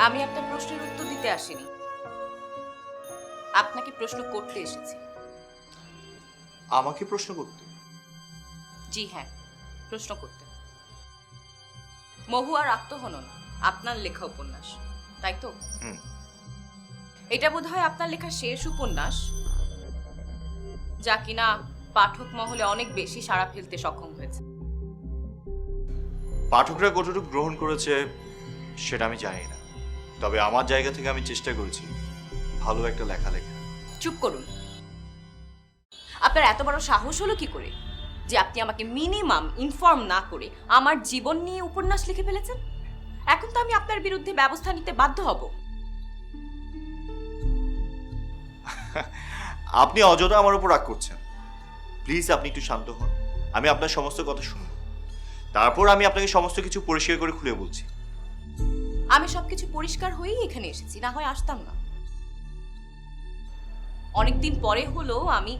আমি আপনার প্রশ্নের উত্তর দিতে আসিনি, আপনাকে প্রশ্ন করতে এসেছি। আমাকে প্রশ্ন করতে? জি হ্যাঁ, প্রশ্ন করতে। মহুয়ার আত্মহনন আপনার লেখা উপন্যাস, তাই তো? এটা বোধহয় আপনার লেখা শেষ উপন্যাস, যা কিনা পাঠক মহলে অনেক বেশি সাড়া ফেলতে সক্ষম হয়েছে। পাঠকরা কতটুকু গ্রহণ করেছে সেটা আমি জানি না, তবে আমার জায়গা থেকে আমি চেষ্টা করেছি ভালো একটা লেখা লেখা। চুপ করুন। আপনার এত বড় সাহস হলো কি করে যে আপনি আমাকে মিনিমাম ইনফর্ম না করে আমার জীবন নিয়ে উপন্যাস লিখে ফেলেছেন? এখন তো আমি আপনার বিরুদ্ধে ব্যবস্থা নিতে বাধ্য হব। আপনি অযথা আমার উপর রাগ করছেন। প্লিজ আপনি একটু শান্ত হন, আমি আপনার সমস্ত কথা শুনব, তারপর আমি আপনাকে সমস্ত কিছু পরিষ্কার করে খুলে বলছি। আমি সবকিছু পরিষ্কার হয়েই এখানে এসেছি, না হয় আসতাম না। অনেকদিন পরে হলেও আমি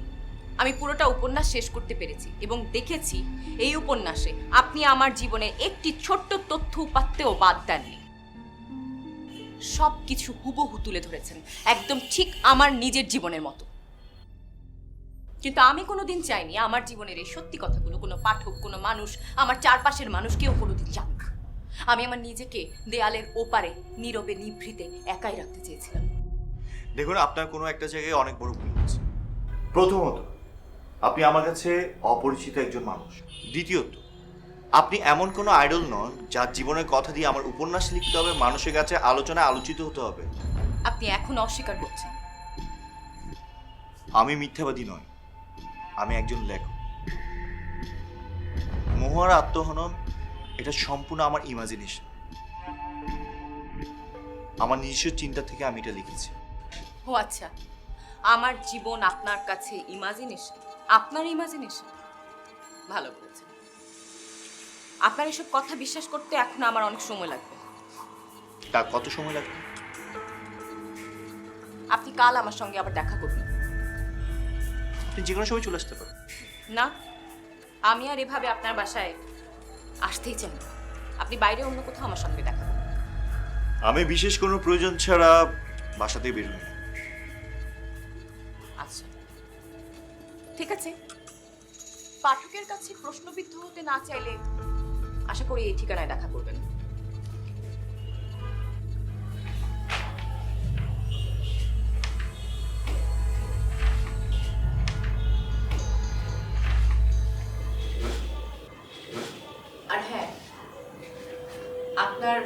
পুরোটা উপন্যাস শেষ করতে পেরেছি এবং দেখেছি এই উপন্যাসে আপনি আমার জীবনে একটি ছোট্ট তথ্য উপাত্তেও বাদ দেননি। সবকিছু হুবহু তুলে ধরেছেন, একদম ঠিক আমার নিজের জীবনের মতো। কিন্তু আমি কোনোদিন চাইনি আমার জীবনের এই সত্যি কথাগুলো কোনো পাঠক, কোনো মানুষ, আমার চারপাশের মানুষ কেউ কোনোদিন জানুক। আমি আমার নিজেকে দেয়ালের ওপারে নীরবে নিভৃতে একাই রাখতে চেয়েছিলাম। দেখুন, আপনার কোনো একটা জায়গায় অনেক বড় ভুল হচ্ছে। প্রথমত, আপনি আমার কাছে অপরিচিত একজন মানুষ। দ্বিতীয়ত, আপনি এমন কোনো আইডল নন যার জীবনের কথা দিয়ে আমার উপন্যাস লিখতে হবে, মানুষের কাছে আলোচনায় আলোচিত হতে হবে। আপনি এখন অস্বীকার করছেন। আমি মিথ্যাবাদী নই, আমি একজন লেখক। মহুয়ার আত্মহনন এটা সম্পূর্ণ আমার ইমাজিনেশন, আমার নিজস্ব চিন্তা থেকে আমি এটা লিখেছি। ও আচ্ছা, আমার জীবন আপনার কাছে ইমাজিনেশন? আপনার ইমাজিনেশন? ভালো বলেছেন। আপনার এসব কথা বিশ্বাস করতে এখন আমার অনেক সময় লাগবে। তা কত সময় লাগবে? আপনি কাল আমার সঙ্গে আবার দেখা করবেন। আপনি যে কোনো সময় চলে আসতে পারেন। না, আমি আর এভাবে আপনার বাসায় আসতেই চাই না। আপনি বাইরে অন্য কোথাও আমার সঙ্গে দেখা করুন। আমি বিশেষ কোনো প্রয়োজন ছাড়া বাসা থেকে বেরোই না। আচ্ছা, ঠিক আছে। পাঠকের কাছে প্রশ্নবিদ্ধ হতে না চাইলে আশা করি এই ঠিকানায় দেখা করবেন। আর হ্যাঁ, আপনার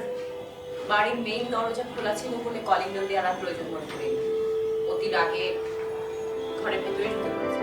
বাড়ির মেইন দরজা খোলা ছিল বলে কলিং বেল দেওয়ার আর প্রয়োজন মনে করি। অতি রাগে ঘরের ভেতরে ঢুকে পড়েছে।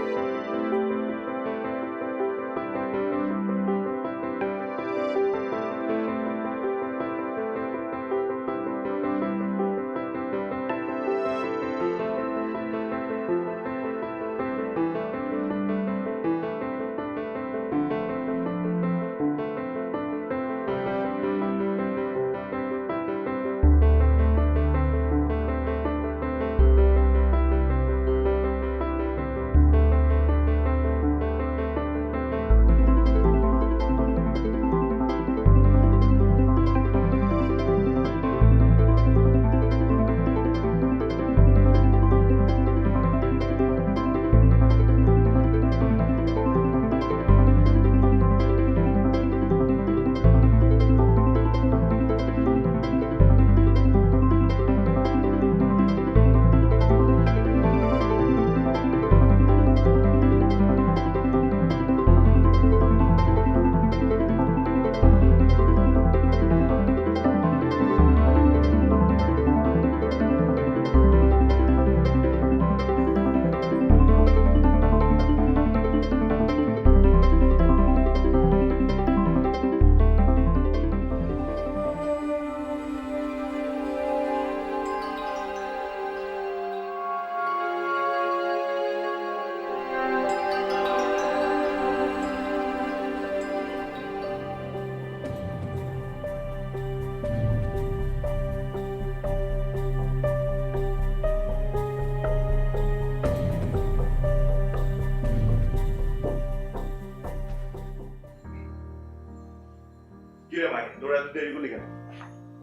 কি রে মাই, তোরা এত দেরি করলি কেন?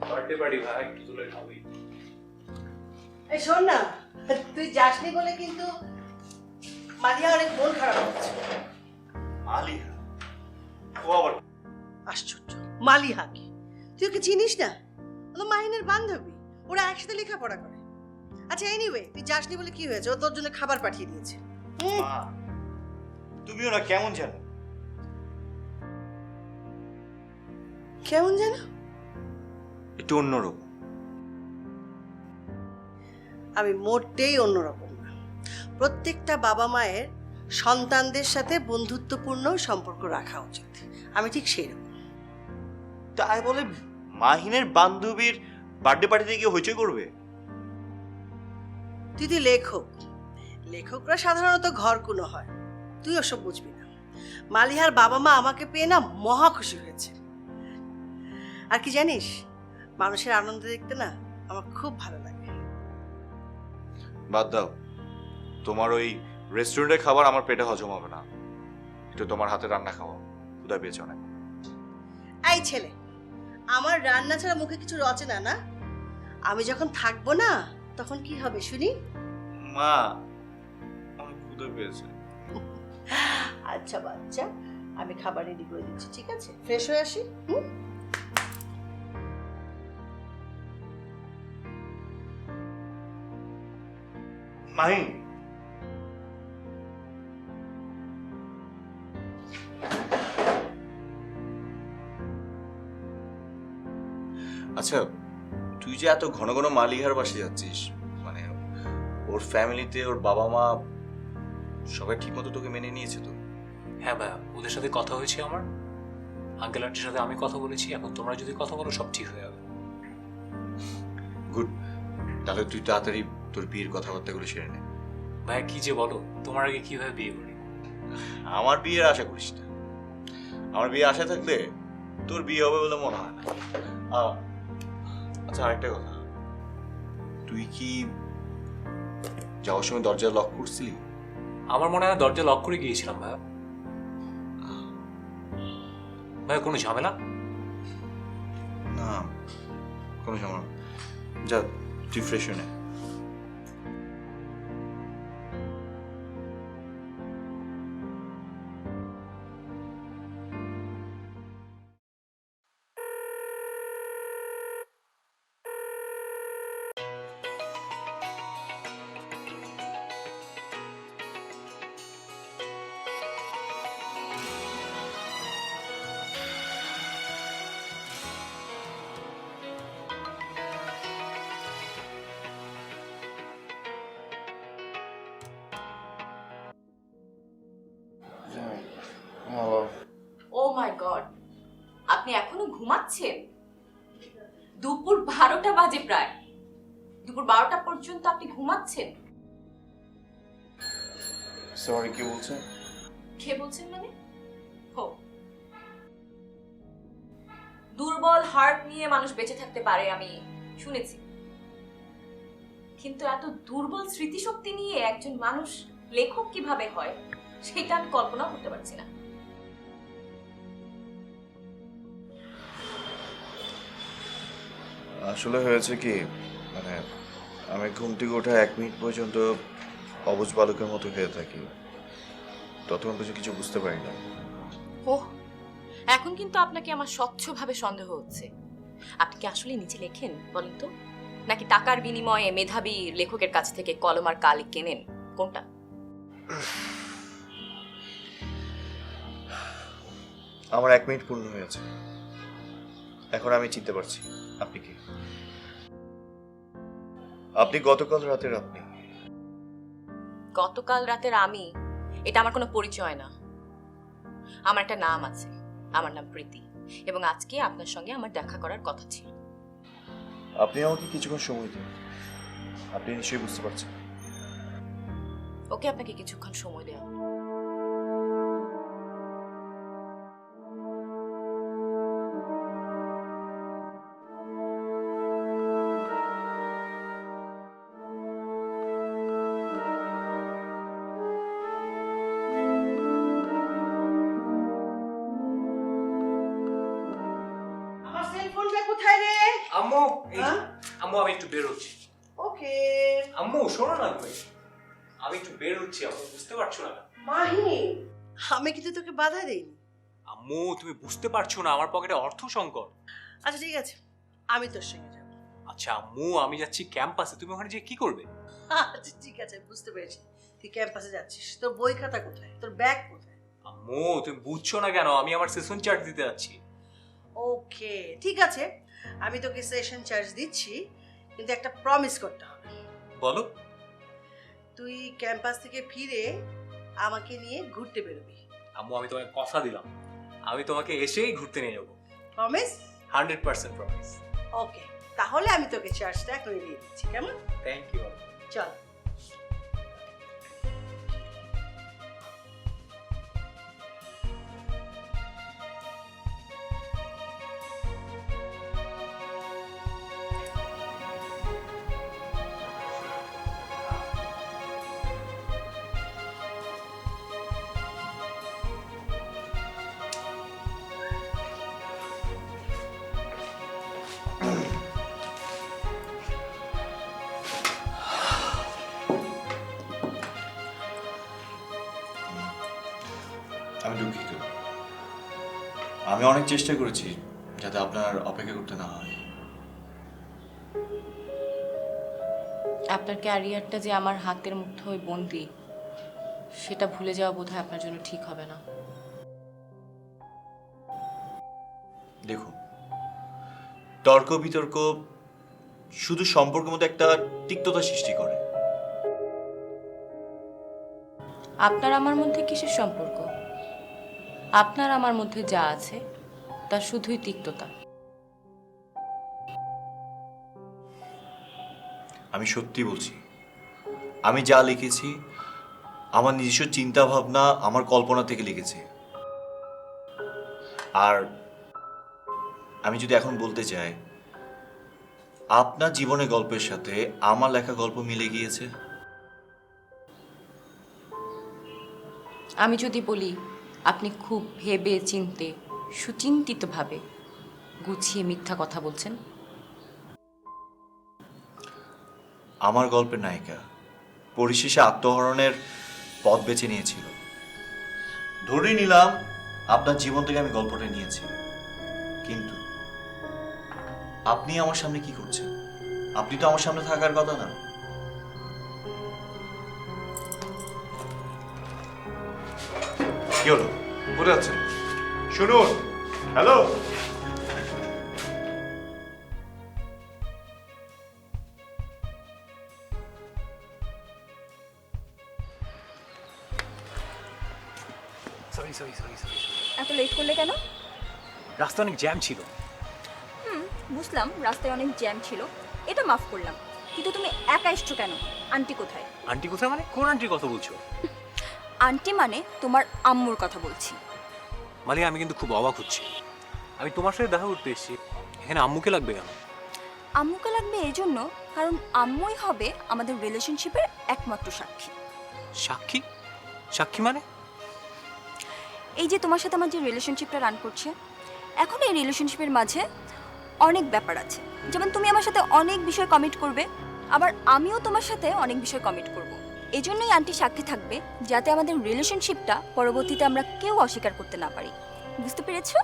বার্থডে পার্টি ভাই, একটু তুলে খাবি। এই শোন না, তুই যাসনি বলে কিন্তু মালিয়া অনেক মন খারাপ হচ্ছে। আলিয়া ও আবার আশ্চর্য, মালিহা কি? তুই ওকে চিনিস না? ও তো মাহিনের বান্ধবী, ওরা একসাথে লেখাপড়া করে। আচ্ছা এনিওয়ে, তুই যাসনি বলে কি হয়েছে? ও তোর জন্য খাবার পাঠিয়ে দিয়েছে। মা, তুমিও না কেমন জানো? কেমন যেন? একটু অন্যরকম। আমি মোটেই অন্যরকম না। প্রত্যেকটা বাবা মায়ের সন্তানদের সাথে বন্ধুত্বপূর্ণ সম্পর্ক রাখা উচিত। আমি ঠিক সেই রকম। তাই বলে মাহিনের বান্ধবীর বার্থডে পার্টিতে গিয়ে হইচই করবে? তুই তুই লেখক, লেখকরা সাধারণত ঘরকুনো হয়, তুই ওসব বুঝবি না। মালিহার বাবা মা আমাকে পেয়ে না মহা খুশি হয়েছে। আর কি জানিস, মানুষের আনন্দ দেখতে না আমার খুব ভালো লাগে। বাদ দাও, তোমার ওই রেস্টুরেন্টের খাবার আমার পেটে হজম হবে না। একটু তোমার হাতে রান্না খাওয়া, ক্ষুধা পেয়েছে অনেক। এই ছেলে, আমার রান্না ছাড়া মুখে কিছু রচে না না? আমি যখন থাকবো না তখন কি হবে শুনি? মা, আমার ক্ষুধা পেয়েছে। আচ্ছা বাচ্চা, আমি খাবার রেডি করে দিচ্ছি, ঠিক আছে? ফ্রেশ হয়ে আসি। হুম। মাহিন, আচ্ছা তুই যে এত ঘন ঘন মালিহার বাসে যাচ্ছিস, মানে ওর ফ্যামিলিতে ওর বাবা মা সবাই ঠিকমতো তোকে মেনে নিয়েছে তো? হ্যাঁ ভাইয়া, ওদের সাথে কথা হয়েছে আমার, আঙ্কেল আন্টির সাথে আমি কথা বলেছি। এখন তোমরা যদি কথা বলো সব ঠিক হয়ে যাবে। গুড, তাহলে তুই তাড়াতাড়ি তোর বিয়ের কথাবার্তাগুলো সেরে নে। ভাইয়া কি যে বলো, তোমার আগে কিভাবে বিয়ে করি? আমার বিয়ের আশা করিস না। আমার বিয়ে আশা থাকলে তোর বিয়ে হবে বলে মনে হয় না। আচ্ছা আরেকটা কথা, তুই কি যাওয়ার সময় দরজা লক করছিলি? আমার মনে হয় দরজা লক করে গিয়েছিলাম ভাইয়া। ভাইয়া কোনো ঝামেলা? না, কোনো সময় না। যা, তুই ফ্রেশ হয়ে নে। ও মাই গড, আপনি এখনো ঘুমাচ্ছেন? দুপুর 12টা বাজে প্রায়। দুপুর 12টা পর্যন্ত আপনি ঘুমাচ্ছেন? সরি, কি বলছেন? কে বলছেন মানে? হো, দুর্বল হার্ট নিয়ে মানুষ বেঁচে থাকতে পারে আমি শুনেছি, কিন্তু এত দুর্বল স্মৃতিশক্তি নিয়ে একজন মানুষ লেখক কিভাবে হয় সেটা আমি কল্পনা করতে পারছি না। আসলে হয়েছে কি, মানে আমি ঘুম থেকে ওঠা 1 মিনিট পর্যন্ত অবুঝ বালকের মতো হয়ে থাকি। ততক্ষণ পর্যন্ত কিছু বুঝতে পারি না। ওহ, এখন কিন্তু আপনাকে আমার স্বচ্ছভাবে সন্দেহ হচ্ছে। আপনি কি আসলে নিচে লেখেন বলেন তো, নাকি টাকার বিনিময়ে মেধাবী লেখকের কাছ থেকে কলম আর কালি কেনেন? কোনটা? আমার 1 মিনিট পূর্ণ হয়েছে, এখন আমি চিনতে পারছি আপনি কি। আপনি গতকাল রাতের আপনি। গতকাল রাতের আমি এটা আমার কোনো পরিচয় না। আমার একটা নাম আছে, আমার নাম প্রীতি, এবং আজকে আপনার সঙ্গে আমার দেখা করার কথা ছিল। আপনি আমাকে কিছুক্ষণ সময় দিন, আপনি নিশ্চয়ই বুঝতে পারছেন। ওকে, আপনাকে কিছুক্ষণ সময় দেওয়া হলো। আমার সেল ফোনটা কোথায় রে? আম্মু, একটু বের হচ্ছি। ওকে। আম্মু শোনো না তুমি, আমি একটু বের হচ্ছি, আম্মু বুঝতে পারছো না? মাহি, আমি কিন্তু তোকে বাধা দেইনি। আম্মু তুমি বুঝতে পারছো না, আমার পকেটে অর্থ সংকট। আচ্ছা ঠিক আছে, আমি তোর সঙ্গে যাবো। আচ্ছা আম্মু, আমি যাচ্ছি ক্যাম্পাসে, তুমি ওখানে যে কি করবে? আচ্ছা ঠিক আছে, বুঝতে পেরেছি। তুই ক্যাম্পাসে যাচ্ছিস, তোর বই খাতা কোথায়, তোর ব্যাগ কোথায়? আম্মু তুমি বুঝছো না কেন, আমি আমার সেশন চার্জ দিতে যাচ্ছি। ওকে ঠিক আছে, আমি তোকে সেশন চার্জ দিচ্ছি, কিন্তু একটা প্রমিস করতে হবে। বলো। তুই ক্যাম্পাস থেকে ফিরে আমাকে নিয়ে ঘুরতে বেরোবি। আম্মু আমি তোমাকে কথা দিলাম, আমি তোমাকে এসেই ঘুরতে নিয়ে যাবো। প্রমিস? 100% প্রমিস। ওকে, তাহলে আমি তোকে চার্জটা এখনই দিয়ে দিচ্ছি, কেমন? Thank you. চল। আমি দুঃখিত। আমি অনেক চেষ্টা করেছি যাতে আপনার অপেক্ষা করতে না হয়। আপনার ক্যারিয়ারটা যে আমার হাতের মুঠোয় বন্দি, সেটা ভুলে যাওয়া বোধহয় আপনার জন্য ঠিক হবে না। দেখুন, তর্ক বিতর্ক শুধু সম্পর্কের মধ্যে একটা তিক্ততা সৃষ্টি করে। আপনার আমার মধ্যে কিসের সম্পর্ক? আপনার আমার মধ্যে যা আছে তা শুধুই তিক্ততা। আমি সত্যি বলছি, আমি যা লিখেছি আমার নিজস্ব চিন্তা ভাবনা, আমার কল্পনা থেকে লিখেছি। আর আমি যদি এখন বলতে চাই, আপনার জীবনের গল্পের সাথে আমার লেখা গল্প মিলে গিয়েছে। আমি যদি বলি আপনি খুব ভেবে চিনতে সুচিন্তিতভাবে গুছিয়ে মিথ্যা কথা বলছেন। আমার গল্পের নায়িকা পরিশেষে আত্মহরণের পথ বেছে নিয়েছিল। ধরে নিলাম আপনার জীবন থেকে আমি গল্পটা নিয়েছি, কিন্তু আপনি আমার সামনে কি করছেন? আপনি তো আমার সামনে থাকার কথা না। কি হলো, বলে যাচ্ছেন? শুনুন, hello. Sorry sorry sorry sorry, এত লেট করলে কেন? রাস্তা অনেক জ্যাম ছিল। বুঝলাম রাস্তায় অনেক জ্যাম ছিল, এটা মাফ করলাম, কিন্তু তুমি একা এসছো কেন? আন্টি কোথায়? আন্টি কোথায় মানে? কোন আন্টির কথা বলছো? আন্টি মানে তোমার আম্মুর কথা বলছি। মানে আমি কিন্তু খুব অবাক হচ্ছি, আমি তোমার সাথে দেখা করতে এসেছি, এখানে আম্মুকে লাগবে কেন? আম্মুকে লাগবে এই জন্য কারণ আম্মুই হবে আমাদের রিলেশনশিপের একমাত্র সাক্ষী। সাক্ষী? সাক্ষী মানে? এই যে তোমার সাথে আমার যে রিলেশনশিপটা রান করছে, এখন এই রিলেশনশিপের মাঝে অনেক ব্যাপার আছে, যেমন তুমি আমার সাথে অনেক বিষয় কমিট করবে, আবার আমিও তোমার সাথে অনেক বিষয় কমিট করব। এই জন্যই আন্টি সাক্ষী থাকবে, যাতে আমাদের রিলেশনশিপটা পরবর্তীতে আমরা কেউ অস্বীকার করতে না পারি। বুঝতে পেরেছো?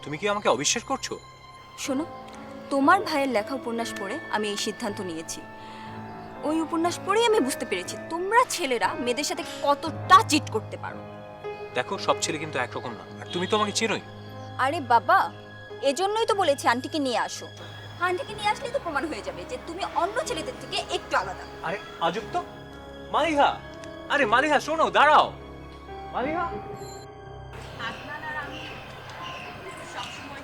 তুমি কি আমাকে অবিশ্বাস করছো? শোনো, তোমার ভাইয়ের লেখা উপন্যাস পড়ে আমি এই সিদ্ধান্ত নিয়েছি। ওই উপন্যাস পড়েই আমি বুঝতে পেরেছি তোমরা ছেলেরা মেয়েদের সাথে কতটা চিট করতে পারো। দেখো, সব ছেলে কিন্তু একরকম না, আর তুমি তো আমাকে চেনোই। আরে বাবা, এজন্যই তো বলেছি আন্টিকে নিয়ে আসো। আন্টিকে নিয়ে আসলেই তো প্রমাণ হয়ে যাবে যে তুমি অন্য ছেলেদের থেকে একটু আলাদা। আরে আজব তো। মালিহা, আরে মালিহা শোনো, দাঁড়াও। মালিহা, আপনার আর আমি সবসময়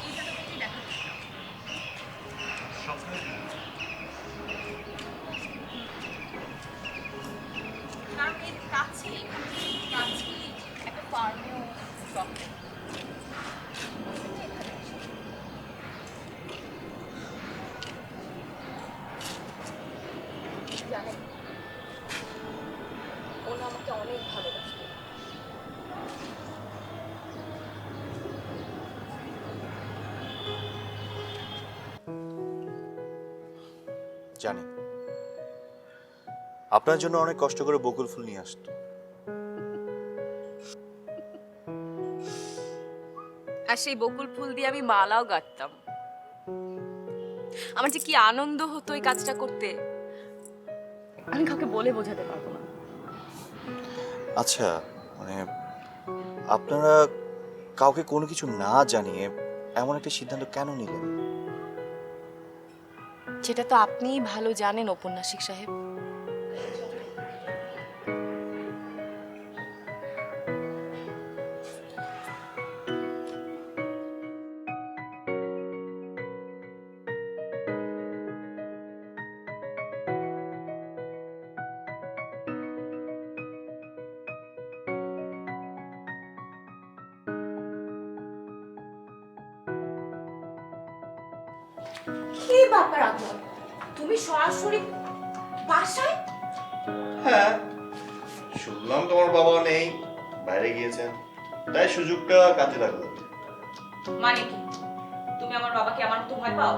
এই জায়গাটাতেই দেখা করতাম। কারণ এর কাছেই একটা ফার্মেও শপ। জানেন, ওনা আমাকে অনেক ভালোবাসে। জানি আপনার জন্য অনেক কষ্ট করে বকুল ফুল নিয়ে আসতো। আর সেই বকুল ফুল দিয়ে আমি মালাও গাঁথতাম। আমার যে কি আনন্দ হতো এই কাজটা করতে, আমি কাউকে বলে বোঝাতে পারবো না। আচ্ছা, মানে আপনারা কাউকে কোনো কিছু না জানিয়ে এমন একটা সিদ্ধান্ত কেন নিলেন? সেটা তো আপনিই ভালো জানেন ঔপন্যাসিক সাহেব। কি ব্যাপার আপনার? তুমি সরাসরি বাসায়? হ্যাঁ, শুনলাম তোমার বাবা নেই, বাইরে গিয়েছেন, তাই সুযোগটা কাজে লাগলো। মানে কি, তুমি আমার বাবাকে আমার মতো ভয় পাও?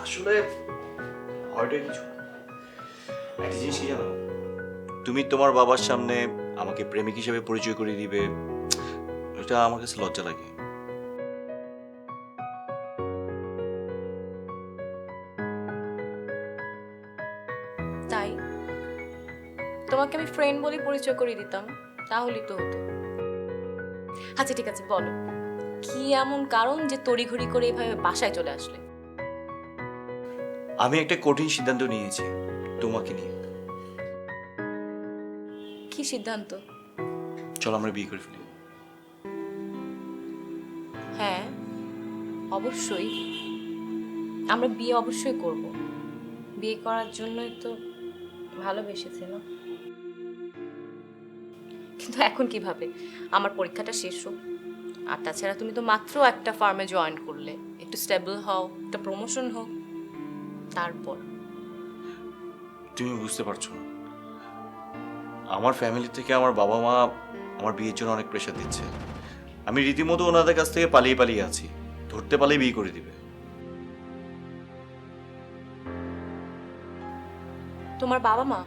আসলে হয়তো কিছু না। একটা জিনিস কি জানো, তুমি তোমার বাবার সামনে আমাকে প্রেমিক হিসেবে পরিচয় করে দিবে, এটা আমার কাছে লজ্জা লাগে। তাই তোমাকে আমি ফ্রেন্ড বলে পরিচয় করে দিতাম, তাহলেই তো হতো। আচ্ছা ঠিক আছে, বলো কি এমন কারণ যে তড়িঘড়ি করে এভাবে বাসায় চলে আসলে? আমি একটা কঠিন সিদ্ধান্ত নিয়েছি তোমাকে নিয়ে। কি সিদ্ধান্ত? চলো আমরা বিয়ে করে ফেলি। হ্যাঁ অবশ্যই, আমরা বিয়ে অবশ্যই করব। বিয়ে করার জন্যই তো ভালোবেসেছে না? কিন্তু এখন কিভাবে? আমার পরীক্ষাটা শেষ হোক, আর তাছাড়া তুমি তো মাত্র একটা ফার্মে জয়েন করলে, একটু স্টেবল হও, একটা প্রমোশন হোক, তারপর। তুমি বুঝতে পারছো না, আমার ফ্যামিলি থেকে আমার বাবা মা আমার বিয়ের জন্য অনেক প্রেশার দিচ্ছে। আমি রীতিমতো ওনাদের কাছ থেকে পালিয়ে পালিয়ে আছি, ধরতে পালিয়ে বিয়ে করে দিবে। তোমার বাবা মা?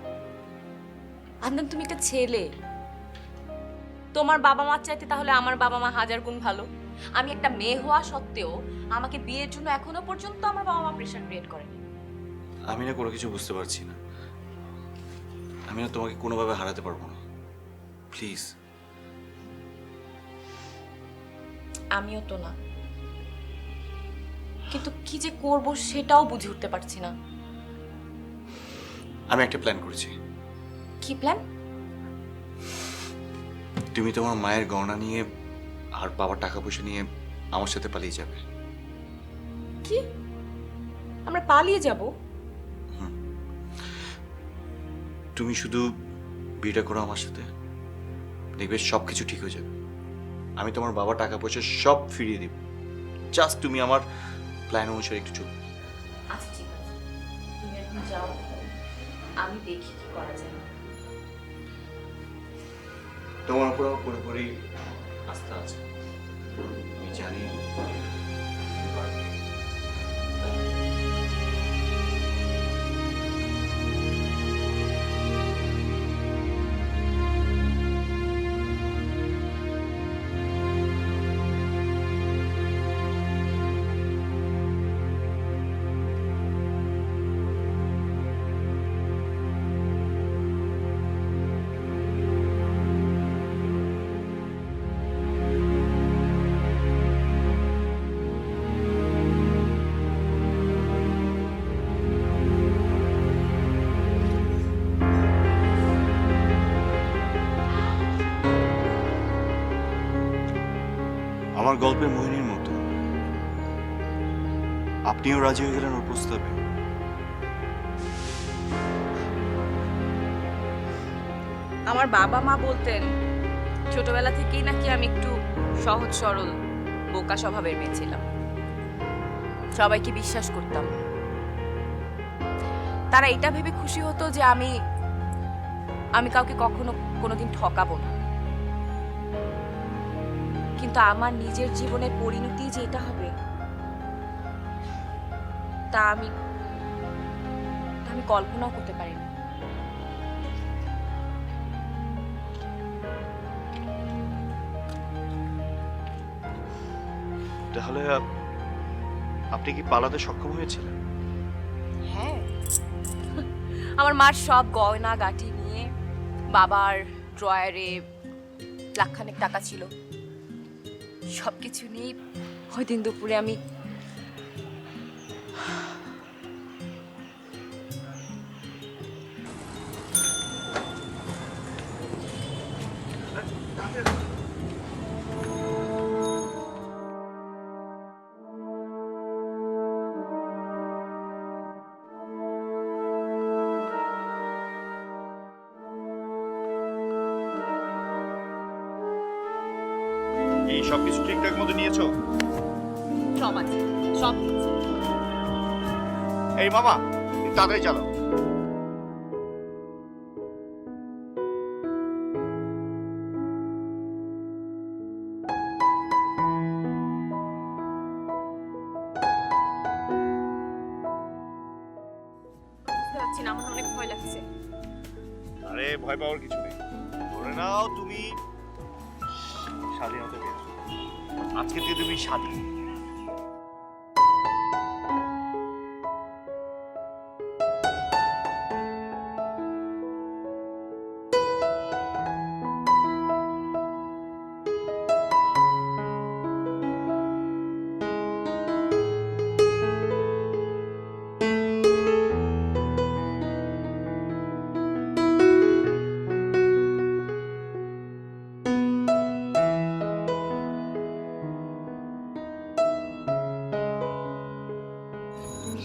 আন্দন তুমি একটা ছেলে, তোমার বাবা মার চাইতে তাহলে আমার বাবা মা হাজার গুণ ভালো। আমি একটা মেয়ে হওয়া সত্ত্বেও আমাকে বিয়ের জন্য এখনো পর্যন্ত আমার বাবা মা প্রেশার ক্রিয়েট করেনি। আমি না কোনো কিছু বুঝতে পারছি না, আমি না তোমাকে কোনোভাবে হারাতে পারবো না, প্লিজ। আমিও তো না, কিন্তু কি যে করব সেটাও বুঝে উঠতে পারছি না। আমি একটা প্ল্যান করেছি। কি প্ল্যান? তুমি তোমার মায়ের গয়না নিয়ে আর বাবার টাকা পয়সা নিয়ে আমার সাথে পালিয়ে যাবে। কি? আমরা পালিয়ে যাব? তুমি শুধু বিয়েটা করো আমার সাথে, দেখবে সব কিছু ঠিক হয়ে যাবে। আমি তোমার বাবার টাকা পয়সা সব ফিরিয়ে দিব, জাস্ট তুমি আমার প্ল্যান অনুসারে একটু চলবে। আচ্ছা ঠিক আছে, তুমি এখন যাও, আমি দেখি কি করা যায়। তোমার উপর আমার পুরোপুরি আস্থা আছে, আমি জানি। আমার গল্পের মোহিনীর মতো আপনিও রাজি হয়ে গেলেন ওর প্রস্তাবে। আমার বাবা মা বলতেন ছোটবেলা থেকেই নাকি আমি একটু সহজ সরল বোকা স্বভাবের মেয়ে ছিলাম, সবাইকে বিশ্বাস করতাম। তারা এটা ভেবে খুশি হতো যে আমি কাউকে কখনো কোনোদিন ঠকাবো না। কিন্তু আমার নিজের জীবনের পরিণতি যে এটা হবে তা আমি কল্পনাও করতে পারিনি। তাহলে আপনি কি পালাতে সক্ষম হয়েছিলেন? হ্যাঁ, আমার মার সব গয়না গাটি নিয়ে বাবার ড্রয়ারে লাখখানেক টাকা ছিল, সব কিছু নিয়ে ওই দিন দুপুরে আমি এই সবকিছু ঠিকঠাক মতো নিয়েছো? সব আছে, সব কিছু। এই মামা, তাড়াতাড়ি চালাও। বুঝতে পারছি না, আমার অনেক ভয় লাগছে। আরে ভয় পাওয়ার কিছু নেই, ধরে নাও তুমি স্বাধীনতা পেয়েছো। আজকে থেকে তুমি স্বাধীন।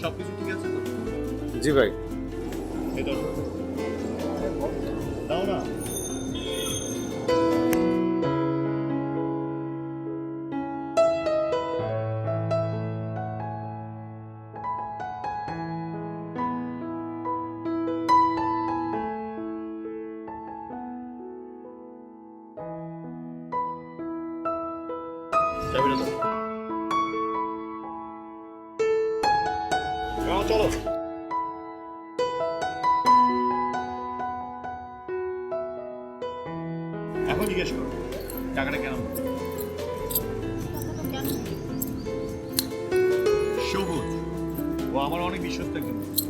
সবকিছু ঠিক আছে তো? জি ভাই। এই ধরো। দাও না। চাবিটা দাও। চলো। এখন জিজ্ঞেস করো টাকাটা কেন? সবুজ ও আমার অনেক বিশ্বস্ত একজন মানুষ।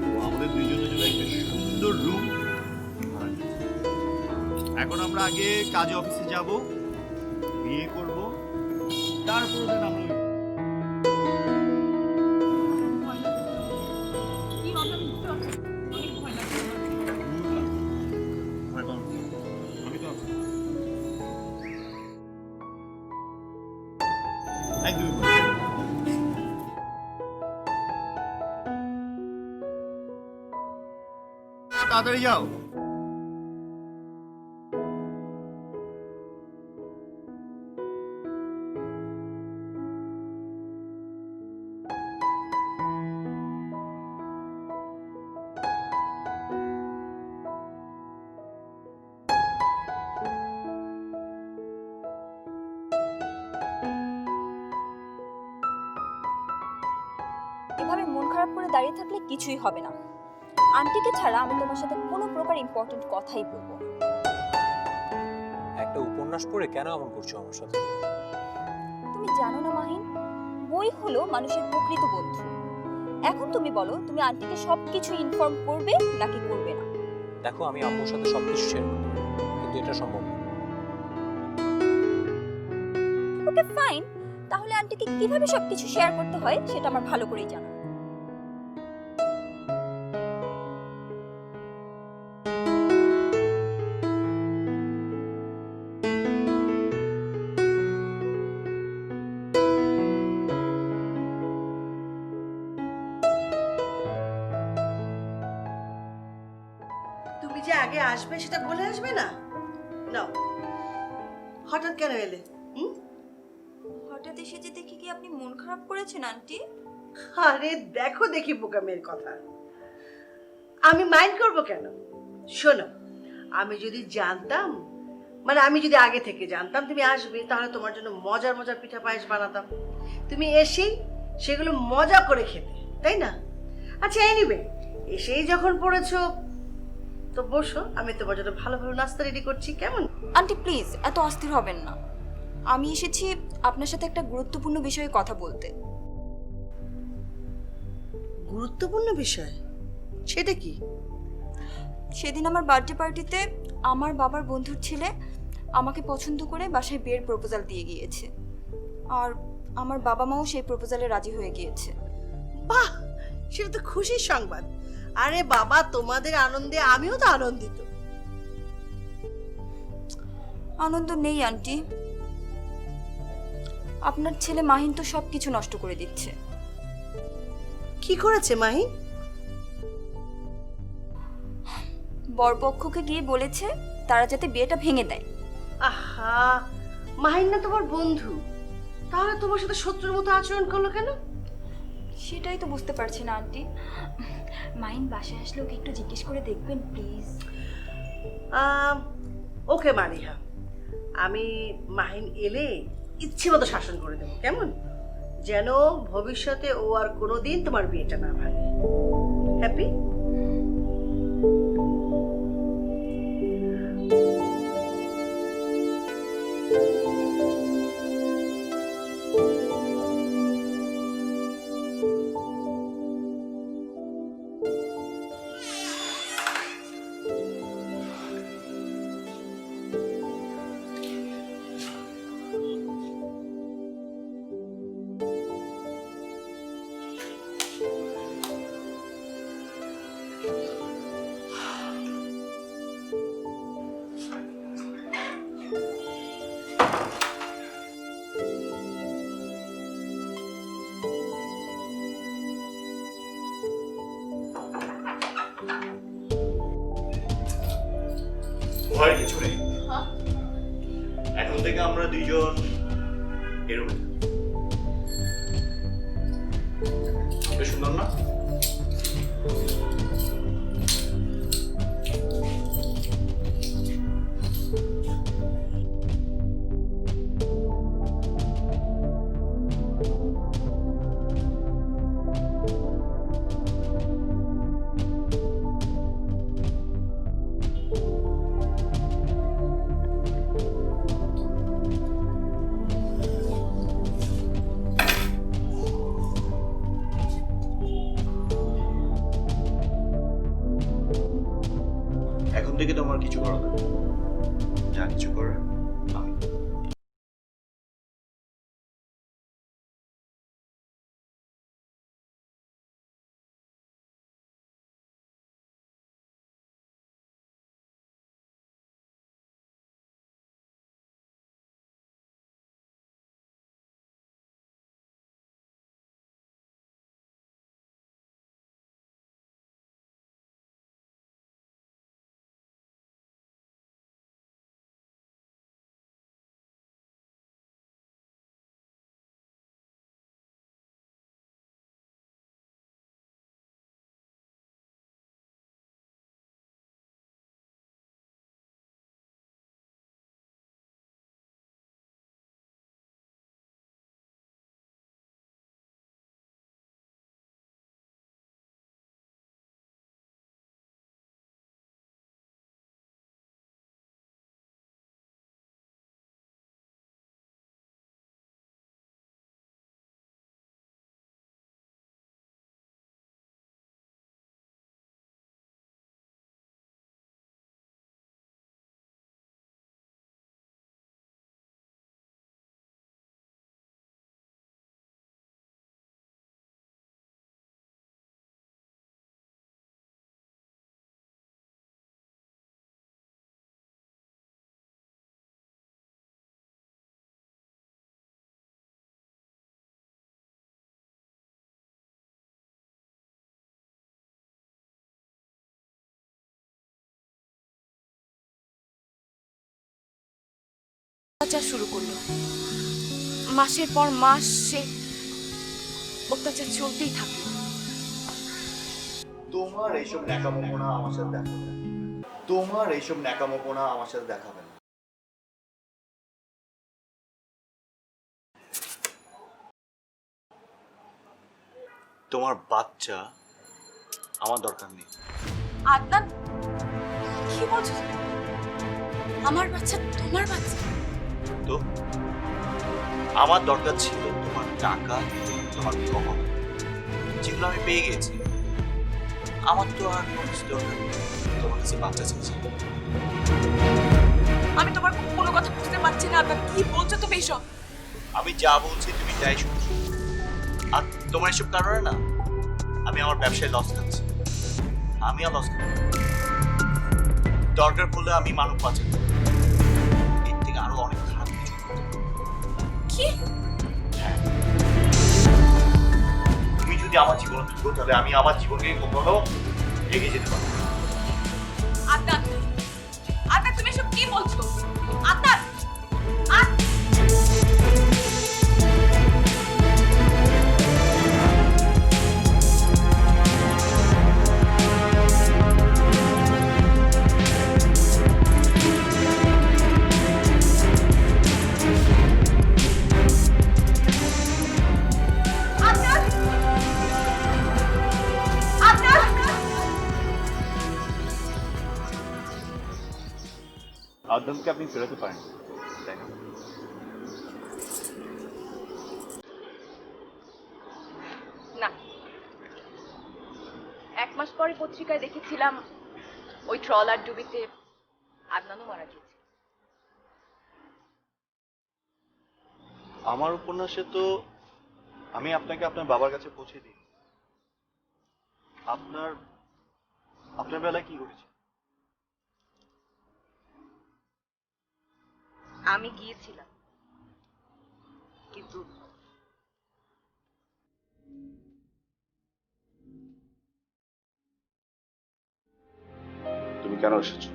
ও আমাদের দুইজনের জন্য একটা সুন্দর রুম ভাড়া দিয়েছে। এখন আমরা আগে কাজে অফিসে যাব, বিয়ে করব, তারপর ওদের আমরা তাড়াতাড়ি যাও। এভাবে মন খারাপ করে দাঁড়িয়ে থাকলে কিছুই হবে না। আন্টিকে ছাড়া আমি তোমার সাথে কোনো প্রকার ইম্পর্টেন্ট কথাই বলবো না। একটা উপন্যাস পড়ে কেন এমন করছো আমার সাথে? তুমি জানো না মাহিন, বই হলো মানুষের প্রকৃত বন্ধু। এখন তুমি বলো, তুমি আন্টিকে সবকিছু ইনফর্ম করবে নাকি করবে না? দেখো, আমি আম্মুর সাথে সবকিছু শেয়ার করতে পারি, কিন্তু এটা সম্ভব না। ওকে ফাইন, তাহলে আন্টিকে কিভাবে সবকিছু শেয়ার করতে হয় সেটা আমার ভালো করেই জানা। তুমি যে আগে আসবে সেটা বলে আসবে না? নাও, হঠাৎ কেন এলে? হঠাৎ এসে যে দেখি কি আপনি মন খারাপ করেছেন আন্টি? আরে দেখো দেখি বোকা মেয়ের কথা, আমি মাইন্ড করব কেন? শোনো, আমি যদি জানতাম, মানে আমি যদি আগে থেকে জানতাম তুমি আসবে, তাহলে তোমার জন্য মজার মজার পিঠা পায়েস বানাতাম, তুমি এসেই সেগুলো মজা করে খেতে। তাই না? আচ্ছা এনিওয়ে, এসেই যখন পড়েছো তো বসো, আমি তোমার জন্য ভালো ভালো নাস্তা রেডি করছি, কেমন? আন্টি প্লিজ এত অস্থির হবেন না। আমি এসেছি আপনার সাথে একটা গুরুত্বপূর্ণ বিষয়ে কথা বলতে। গুরুত্বপূর্ণ বিষয়? সেটা কি? সেদিন আমার বার্থডে পার্টিতে আমার বাবার বন্ধুর ছেলে আমাকে পছন্দ করে বাসায় বিয়ের প্রপোজাল দিয়ে গিয়েছে, আর আমার বাবা মাও সেই প্রপোজালে রাজি হয়ে গিয়েছে। বাহ, সেটা তো খুশির সংবাদ। আরে বাবা, তোমাদের আনন্দে আমিও তো আনন্দিত। আনন্দ নেই আন্টি, আপনার ছেলে মাহিন তো সব কিছু নষ্ট করে দিচ্ছে। কি করেছে মাহিন? বরপক্ষকে গিয়ে বলেছে তারা যাতে বিয়েটা ভেঙে দেয়। আহা, মাহিন না তোমার বন্ধু, তাহলে তোমার সাথে শত্রুর মতো আচরণ করলো কেন? সেটাই তো বুঝতে পারছি না আন্টি। মাহিন বাসায় আসলে ওকে একটু জিজ্ঞেস করে দেখবেন প্লিজ। ওকে মালিহা, আমি মাহিন এলে ইচ্ছে মতো শাসন করে দেবো, কেমন? যেন ভবিষ্যতে ও আর কোনোদিন তোমার বিয়েটা না ভাঙে। হ্যাপি? ভয়ের কিছু নেই। এখন থেকে আমরা দুইজন এরকম। বেশ সুন্দর না? এখন থেকে তোমার কিছু করা লাগবে না। যা কিছু করার আমি করব। অত্যাচার শুরু করলো। মাসের পর মাস সে অত্যাচার চলতেই থাকলো। তোমার এইসব ন্যাকামোপনা আমার সাথে দেখাবে না। তোমার এইসব ন্যাকামোপনা আমার সাথে দেখাবে না। তোমার বাচ্চা আমার দরকার নেই। আদনান, কি বলছো? আমার বাচ্চা তোমার বাচ্চা? তো আমার দরকার ছিল তোমার টাকা, তোমার ক্ষমতা, যেগুলো আমি পেয়ে গেছি। আমার তো আর কোনো কিছু দরকার নেই। তোমার কাছে বাচ্চা চাইছি। আমি তোমার কোনো কথা বুঝতে পারছি না আদনান, কি বলছো তুমি এসব? আমি যা বলছি তুমি তাই শুনছো। আর তোমার এসব কারণে না আমি আমার ব্যবসায় লস খাচ্ছি। আমি আর লস খাবো না। দরকার পড়লে আমি মানব বাঁচাবো। এর থেকে আরো অনেক খারাপ কিছু হতে পারে। কি? হ্যাঁ। তুমি যদি আমার জীবনে থাকো তাহলে আমি আমার জীবনকে কখনো এগিয়ে যেতে পারবো না। আদনান, আদনান তুমি এসব কি বলছো? আদনান, আদনান, আদনান, আদমকে আপনি ফেরাতে পারেন, তাই না? না। 1 মাস পরে পত্রিকায় দেখেছিলাম ওই ট্রলার ডুবিতে আদনানও মারা গেছে। আমার উপন্যাসে তো আমি আপনাকে আপনার বাবার কাছে পৌঁছে দিই। আপনার বেলায় কি ঘটেছে? আমি গিয়েছিলাম, কিন্তু তুমি কেন এসেছো?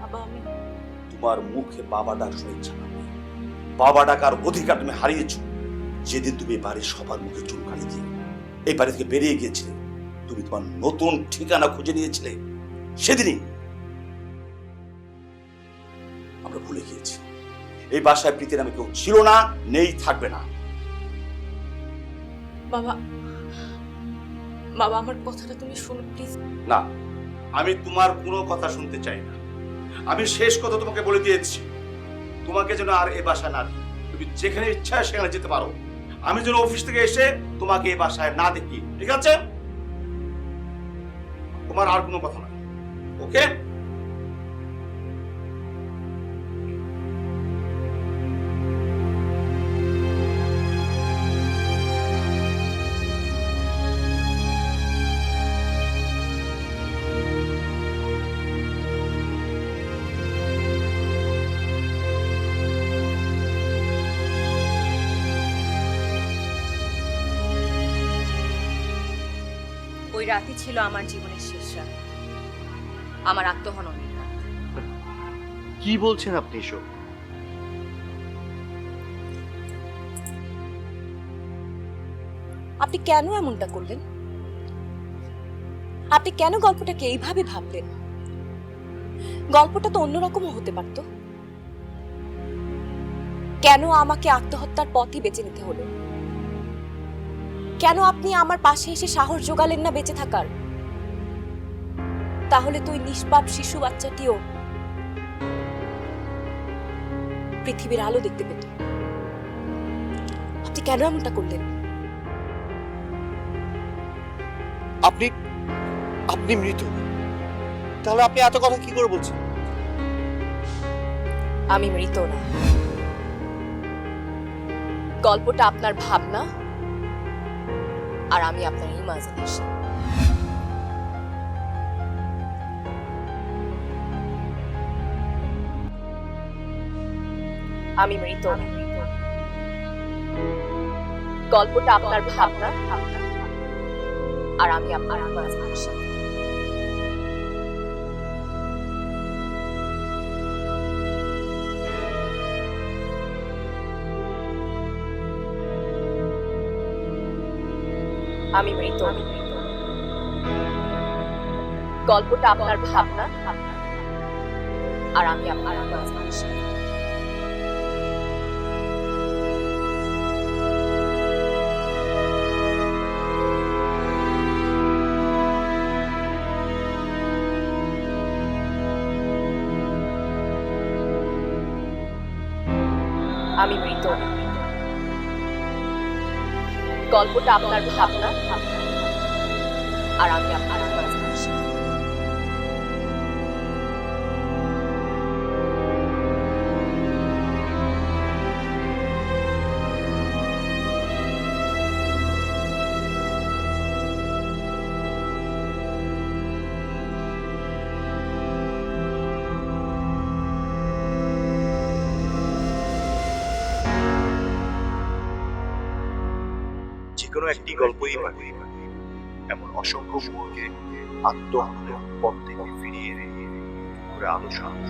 বাবা, আমি তোমার মুখে বাবা ডাক শুনেছ না। বাবা ডাকার অধিকার তুমি হারিয়েছো যেদিন তুমি এই বাড়ির সবার মুখে চুলকানি দিয়ে এই বাড়ি থেকে বেরিয়ে গিয়েছিলে। তুমি তোমার নতুন ঠিকানা খুঁজে নিয়েছিলে। সেদিনই আমরা ভুলে গিয়েছি এই বাসায় প্রীতি নামে কেউ ছিল না, নেই, থাকবে না। বাবা, বাবা আমার কথাটা তুমি শোনো প্লিজ। না, আমি তোমার কোনো কথা শুনতে চাই না। আমি শেষ কথা তোমাকে বলে দিয়েছি, তোমাকে যেন আর এ বাসায় না দেখি। তুমি যেখানে ইচ্ছা সেখানে যেতে পারো। আমি যেন অফিস থেকে এসে তোমাকে এই বাসায় না দেখি, ঠিক আছে? তোমার আর কোনো কথা নাই, ওকে? ওই রাতই ছিল আমার জীবনের শেষ রাত, আমার আত্মহননের রাত। কি বলছেন আপনি এসব? আপনি কেন এমনটা করলেন? আপনি কেন গল্পটাকে এইভাবে ভাবলেন? গল্পটা তো অন্যরকমও হতে পারত। কেন আমাকে আত্মহত্যার পথই বেছে নিতে হলো? কেন আপনি আমার পাশে এসে সাহস জোগালেন না বেঁচে থাকার? তাহলে তো ওই নিষ্পাপ শিশু বাচ্চাটিও পৃথিবীর আলো দেখতে পেত। আপনি কেন এমনটা করলেন? আপনি মৃত, তাহলে আপনি এত কথা কি করে বলছেন? আমি মৃত না। গল্পটা আপনার ভাবনা আর আমি আপনার ইমাজিনেশন। আমি মৃত না। গল্পটা আপনার ভাবনা আর আমি আপনার ইমাজিনেশন। আমি মৃত না। গল্পটা আপনার ভাবনা আর আমি আপনার ইমাজিনেশন। আমি মৃত। গল্পটা আপনার ভাবনা আর আমি আপনার মাঝে। যে কোনো একটি গল্পই পারে এমন অসংখ্য মুখকে আত্মহত্যার পথ থেকে ফিরিয়ে এনে করে আলো সাহস